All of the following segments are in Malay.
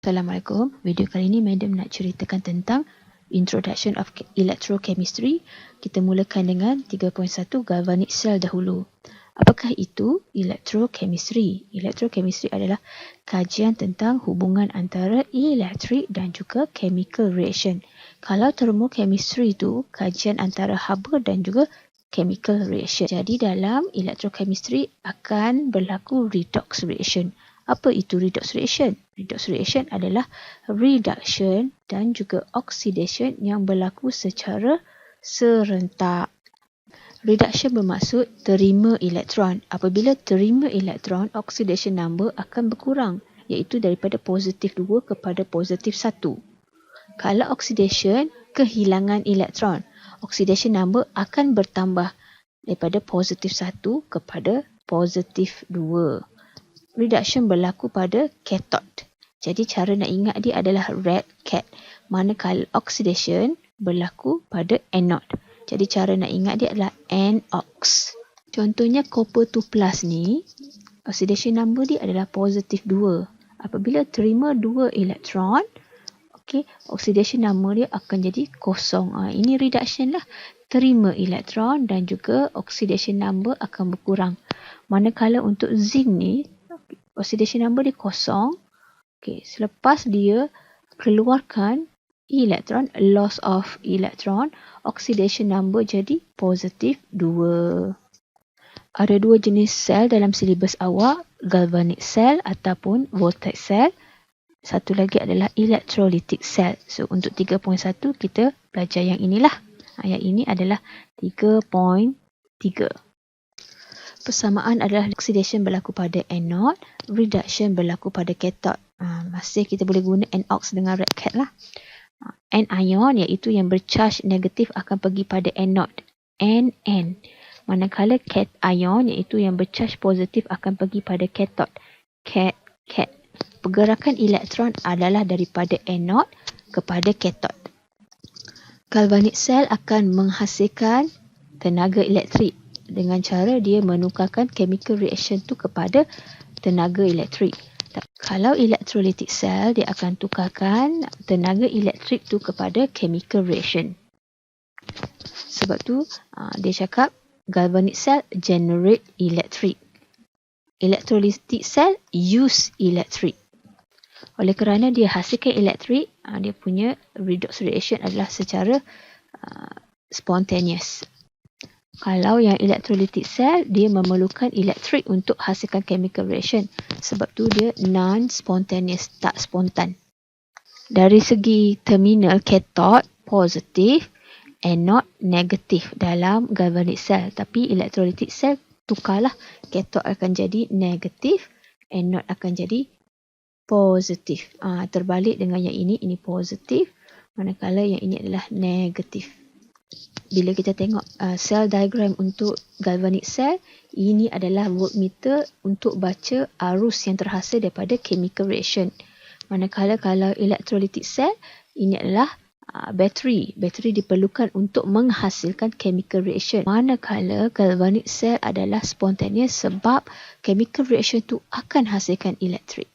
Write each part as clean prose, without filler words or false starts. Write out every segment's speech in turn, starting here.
Assalamualaikum. Video kali ini Madam nak ceritakan tentang Introduction of Electrochemistry. Kita mulakan dengan 3.1 galvanic cell dahulu. Apakah itu electrochemistry? Electrochemistry adalah kajian tentang hubungan antara elektrik dan juga chemical reaction. Kalau thermochemistry itu kajian antara haba dan juga chemical reaction. Jadi dalam electrochemistry akan berlaku redox reaction. Apa itu redox reaction? Redox reaction adalah reduction dan juga oxidation yang berlaku secara serentak. Reduction bermaksud terima elektron. Apabila terima elektron, oxidation number akan berkurang, iaitu daripada positif 2 kepada positif 1. Kalau oxidation, kehilangan elektron, oxidation number akan bertambah daripada positif 1 kepada positif 2. Reduction berlaku pada cathode. Jadi cara nak ingat dia adalah red cat. Manakala oxidation berlaku pada anode. Jadi cara nak ingat dia adalah NOx. Contohnya copper 2+ ni, oxidation number dia adalah positif 2. Apabila terima 2 elektron, oxidation number dia akan jadi kosong. Ini reduction lah. Terima elektron dan juga oxidation number akan berkurang. Manakala untuk zinc ni, oxidation number dia kosong. Selepas dia keluarkan elektron, loss of electron, oxidation number jadi positif 2. Ada dua jenis sel dalam silibus awak, galvanic cell ataupun voltaic cell. Satu lagi adalah electrolytic cell. So untuk 3.1 kita belajar yang inilah. Yang ini adalah 3.3. Persamaan adalah oxidation berlaku pada anode, reduction berlaku pada cathode. Masih kita boleh guna NOx dengan red cat lah. Anion iaitu yang bercharge negatif akan pergi pada anode, NN. Manakala cation iaitu yang bercharge positif akan pergi pada cathode, cat. Pergerakan elektron adalah daripada anode kepada cathode. Galvanic cell akan menghasilkan tenaga elektrik dengan cara dia menukarkan chemical reaction tu kepada tenaga elektrik. Kalau electrolytic cell, dia akan tukarkan tenaga elektrik tu kepada chemical reaction. Sebab tu dia cakap galvanic cell generate electric. Electrolytic cell use electric. Oleh kerana dia hasilkan elektrik, dia punya redox reaction adalah secara spontaneous. Kalau yang electrolytic cell, dia memerlukan elektrik untuk hasilkan chemical reaction. Sebab tu dia non-spontaneous, tak spontan. Dari segi terminal cathode, positif, anode, negatif dalam galvanic cell. Tapi electrolytic cell, tukarlah. Cathode akan jadi negatif, anode akan jadi positif. Terbalik dengan yang ini positif. Manakala yang ini adalah negatif. Bila kita tengok cell diagram untuk galvanic cell, ini adalah voltmeter untuk baca arus yang terhasil daripada chemical reaction. Manakala kalau electrolytic cell, ini adalah bateri. Bateri diperlukan untuk menghasilkan chemical reaction. Manakala galvanic cell adalah spontaneous sebab chemical reaction itu akan hasilkan elektrik.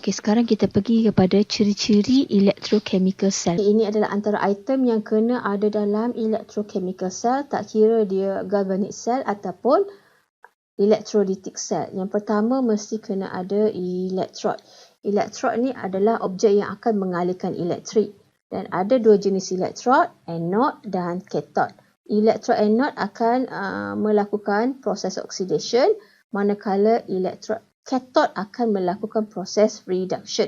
Sekarang kita pergi kepada ciri-ciri electrochemical cell. Ini adalah antara item yang kena ada dalam electrochemical cell, tak kira dia galvanic cell ataupun electrolytic cell. Yang pertama mesti kena ada electrode. Electrode ni adalah objek yang akan mengalirkan elektrik. Dan ada dua jenis electrode, anode dan cathode. Electrode anode akan melakukan proses oxidation, manakala electrode cathode akan melakukan proses reduction.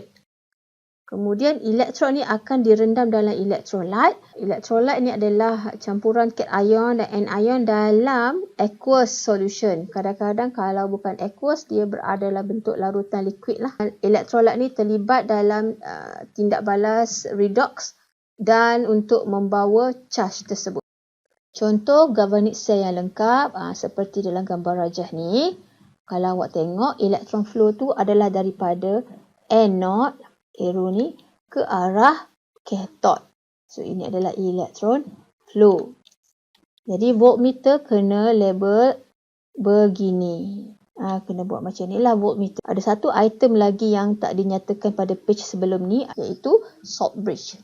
Kemudian elektron ni akan direndam dalam electrolyte. Electrolyte ni adalah campuran cation dan anion dalam aqueous solution. Kadang-kadang kalau bukan aqueous, dia berada dalam bentuk larutan liquid lah. Electrolyte ni terlibat dalam tindak balas redox dan untuk membawa charge tersebut. Contoh galvanic cell yang lengkap seperti dalam gambar rajah ni. Kalau awak tengok, electron flow tu adalah daripada anode, arrow ni, ke arah cathode. So, ini adalah electron flow. Jadi, voltmeter kena label begini. Kena buat macam ni lah voltmeter. Ada satu item lagi yang tak dinyatakan pada page sebelum ni, iaitu salt bridge.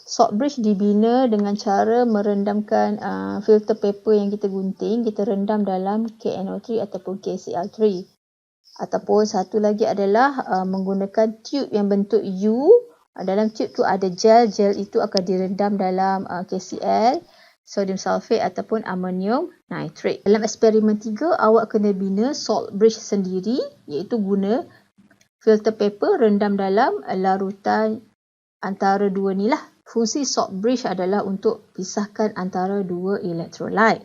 Salt bridge dibina dengan cara merendamkan filter paper yang kita gunting. Kita rendam dalam KNO3 ataupun KCl3. Ataupun satu lagi adalah menggunakan tube yang bentuk U. Dalam tube tu ada gel. Gel itu akan direndam dalam KCl, sodium sulfate ataupun amonium nitrate. Dalam eksperimen 3, awak kena bina salt bridge sendiri, iaitu guna filter paper rendam dalam larutan antara dua ni lah. Fungsi salt bridge adalah untuk pisahkan antara dua elektrolit.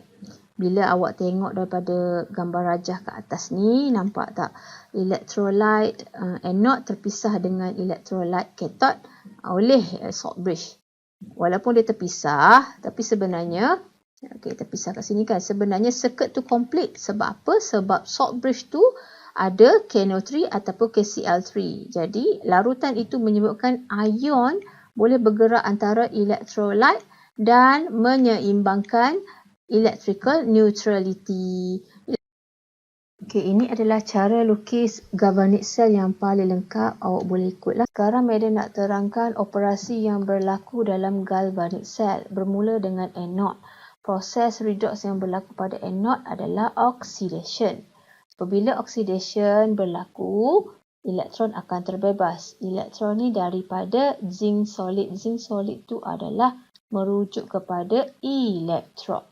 Bila awak tengok daripada gambar rajah ke atas ni, nampak tak? Elektrolit anode terpisah dengan elektrolit cathode oleh salt bridge. Walaupun dia terpisah, tapi sebenarnya, kita pisah kat sini kan, sebenarnya circuit tu complete. Sebab apa? Sebab salt bridge tu ada KNO3 ataupun KCl3. Jadi, larutan itu menyebabkan ion boleh bergerak antara elektrolit dan menyeimbangkan electrical neutrality. Ini adalah cara lukis galvanic cell yang paling lengkap. Awak boleh ikutlah. Sekarang Madam nak terangkan operasi yang berlaku dalam galvanic cell. Bermula dengan anode. Proses redox yang berlaku pada anode adalah oxidation. Apabila oxidation berlaku, elektron akan terbebas. Elektron ni daripada zinc solid. Zinc solid tu adalah merujuk kepada elektrod.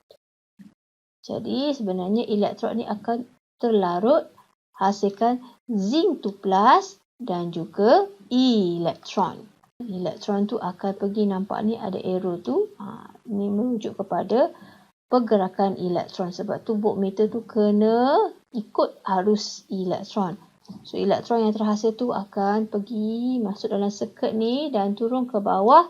Jadi sebenarnya elektron ni akan terlarut, hasilkan zinc 2+ dan juga elektron. Elektron tu akan pergi, nampak ni ada arrow tu. Ini merujuk kepada pergerakan elektron. Sebab tu voltmeter tu kena ikut arus elektron. So elektron yang terhasil tu akan pergi masuk dalam circuit ni dan turun ke bawah.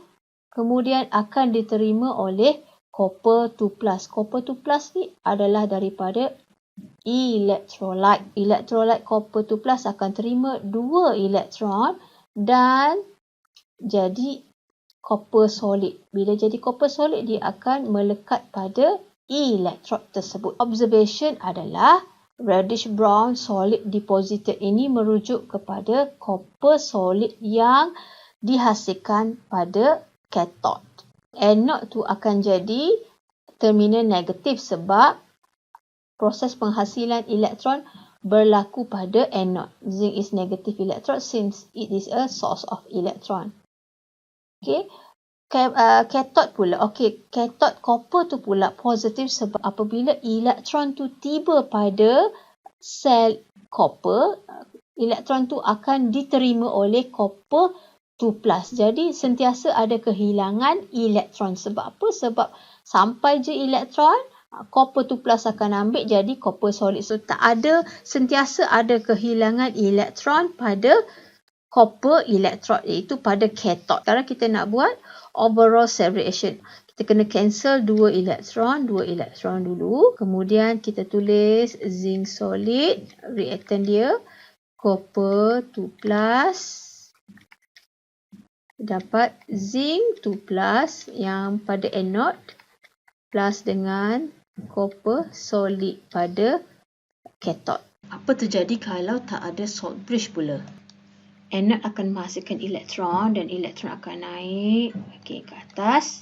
Kemudian akan diterima oleh copper 2+. Copper 2+ ni adalah daripada electrolyte. Electrolyte copper 2+ akan terima 2 elektron dan jadi copper solid. Bila jadi copper solid, dia akan melekat pada elektrod tersebut. Observation adalah reddish brown solid deposited. Ini merujuk kepada copper solid yang dihasilkan pada cathode. Anode tu akan jadi terminal negatif sebab proses penghasilan elektron berlaku pada anode. Zinc is negative electrode since it is a source of electron. Okay. Cathode pula. Okay. Cathode copper tu pula positif sebab apabila elektron tu tiba pada sel copper, elektron tu akan diterima oleh copper 2+. Jadi sentiasa ada kehilangan elektron. Sebab apa? Sebab sampai je elektron, copper 2+ akan ambil jadi copper solid. So sentiasa ada kehilangan elektron pada copper electrode, iaitu pada cathode. Sekarang kita nak buat overall cell reaction. Kita kena cancel 2 elektron dulu. Kemudian kita tulis zinc solid, reactant dia copper 2+. Dapat zinc 2+ yang pada anode plus dengan copper solid pada cathode. Apa terjadi kalau tak ada salt bridge pula? Anode akan menghasilkan elektron dan elektron akan naik ke atas.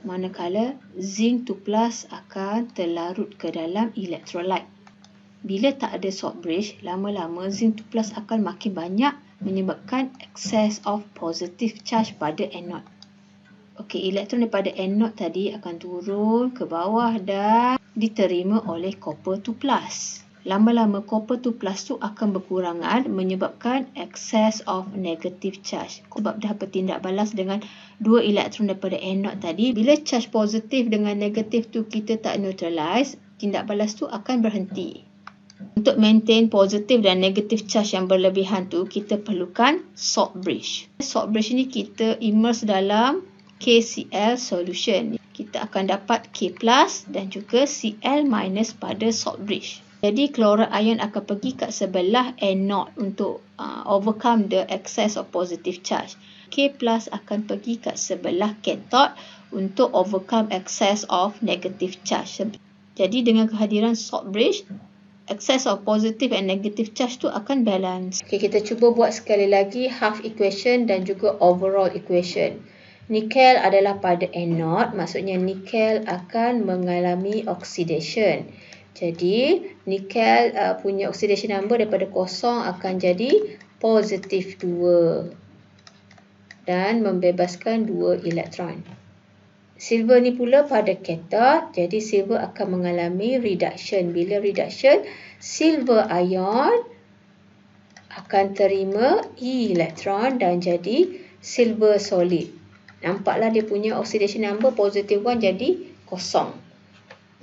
Manakala zinc 2+ akan terlarut ke dalam elektrolit. Bila tak ada salt bridge, lama-lama zinc 2+ akan makin banyak menyebabkan excess of positive charge pada anode. Okey, elektron daripada anode tadi akan turun ke bawah dan diterima oleh copper 2+. Lama-lama copper 2+ tu akan berkurangan menyebabkan excess of negative charge. Sebab dah bertindak balas dengan 2 elektron daripada anode tadi, bila charge positif dengan negatif tu kita tak neutralize, tindak balas tu akan berhenti. Untuk maintain positif dan negatif charge yang berlebihan tu, kita perlukan salt bridge. Salt bridge ni kita immerse dalam KCl solution. Kita akan dapat K+ dan juga Cl- pada salt bridge. Jadi chloride ion akan pergi kat sebelah anode untuk overcome the excess of positive charge. K+ akan pergi kat sebelah cathode untuk overcome excess of negative charge. Jadi dengan kehadiran salt bridge, excess of positive and negative charge tu akan balance. Okay, kita cuba buat sekali lagi half equation dan juga overall equation. Nikel adalah pada anode, maksudnya nikel akan mengalami oxidation. Jadi, nikel punya oxidation number daripada kosong akan jadi positif 2 dan membebaskan 2 elektron. Silver ni pula pada cathode, jadi silver akan mengalami reduction. Bila reduction, silver ion akan terima elektron dan jadi silver solid. Nampaklah dia punya oxidation number positive 1 jadi kosong.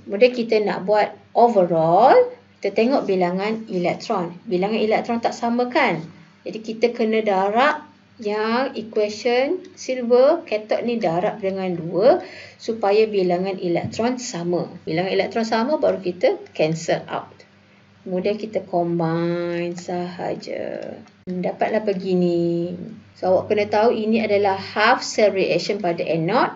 Kemudian kita nak buat overall, kita tengok bilangan elektron. Bilangan elektron tak sama kan? Jadi kita kena darab yang equation silver cathode ni darab dengan 2 supaya bilangan elektron sama. Bilangan elektron sama baru kita cancel out. Kemudian kita combine sahaja. Dapatlah begini. So awak kena tahu ini adalah half cell reaction pada anode.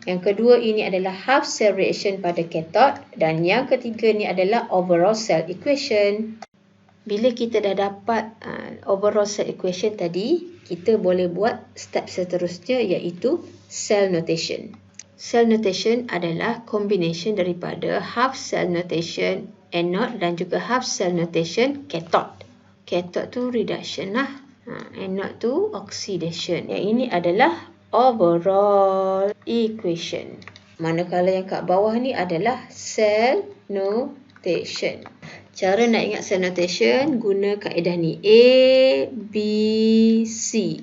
Yang kedua ini adalah half cell reaction pada cathode. Dan yang ketiga ni adalah overall cell equation. Bila kita dah dapat overall cell equation tadi, kita boleh buat step seterusnya iaitu cell notation. Cell notation adalah combination daripada half cell notation anode dan juga half cell notation cathode. Cathode tu reduction lah. Anode tu oxidation. Yang ini adalah overall equation. Manakala yang kat bawah ni adalah cell notation. Cara nak ingat cell notation, guna kaedah ni. A, B, C.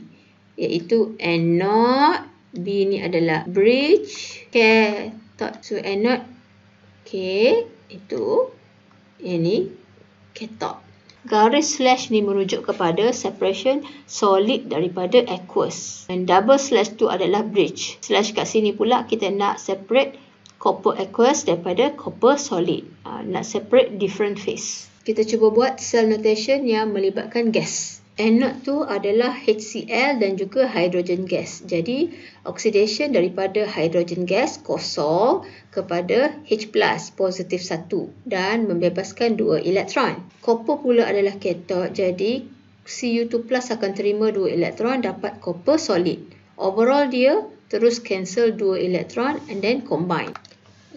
Iaitu anode. B ni adalah bridge. Cathode. So anode K. Itu. Ini cathode. Garis slash ni merujuk kepada separation solid daripada aqueous. Dan double slash tu adalah bridge. Slash kat sini pula kita nak separate copper aqueous daripada copper solid. Nak separate different phase. Kita cuba buat cell notation yang melibatkan gas. Anode tu adalah HCl dan juga hydrogen gas. Jadi, oxidation daripada hydrogen gas kosong kepada H+, positif 1 dan membebaskan 2 elektron. Copper pula adalah cathode. Jadi, Cu2+ akan terima 2 elektron, dapat copper solid. Overall dia terus cancel 2 elektron and then combine.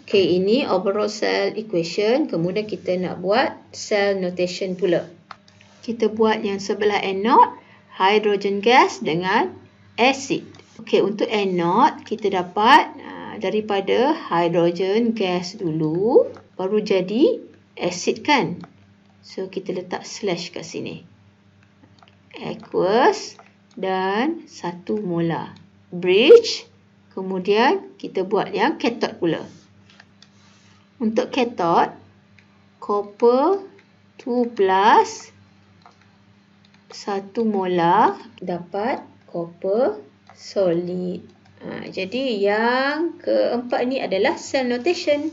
Okay, ini overall cell equation. Kemudian kita nak buat cell notation pula. Kita buat yang sebelah anode, hydrogen gas dengan acid. Okay, untuk anode, kita dapat daripada hydrogen gas dulu, baru jadi acid kan? So, kita letak slash kat sini. Aqueous dan 1 molar. Bridge, kemudian kita buat yang cathode pula. Untuk cathode, copper 2+, 1 molar dapat copper solid. Jadi yang keempat ni adalah cell notation.